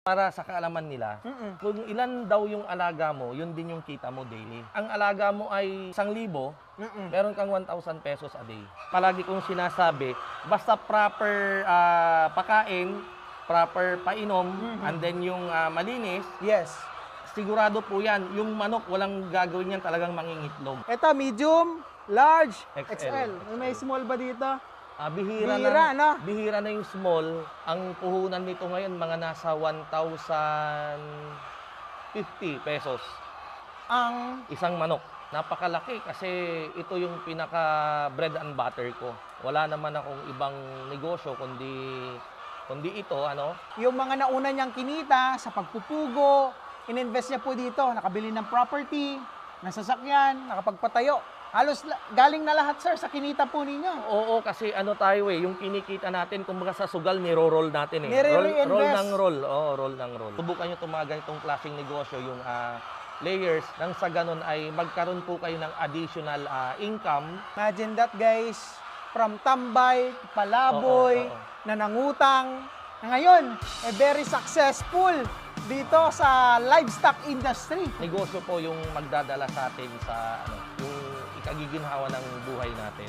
Para sa kaalaman nila, kung ilan daw yung alaga mo, yun din yung kita mo daily. Ang alaga mo ay 1,000, meron kang 1,000 pesos a day. Palagi kong sinasabi, basta proper pakain, proper painom, and then yung malinis, Yes. sigurado po yan. Yung manok, walang gagawin yan, talagang mangingitlog. Ito, medium, large, XL. XL. May small ba dito? Bihira, Bihira, no? bihira na yung small. Ang puhunan nito ngayon, mga nasa 1,050 pesos. Ang Isang manok. Napakalaki kasi ito yung pinaka bread and butter ko. Wala naman akong ibang negosyo kundi ito, ano? yung mga nauna niyang kinita sa pagpupugo, ininvest niya po dito, nakabili ng property, ng sasakyan, nakapagpatayo. Halos galing na lahat, sir, sa kinita po ninyo. Oo, kasi ano tayo yung kinikita natin, kumbaga sa sugal, niro-roll natin eh. Nire-reinvest. Roll ng roll. Oo, roll ng roll. Subukan nyo itong mga ganitong klaseng negosyo, yung layers, nang sa ganun ay magkaroon po kayo ng additional income. Imagine that, guys. From tambay, palaboy, Oo. nanangutang, na ngayon, very successful dito sa livestock industry. Negosyo po yung magdadala sa atin sa yung ikagiginhawa ng buhay natin.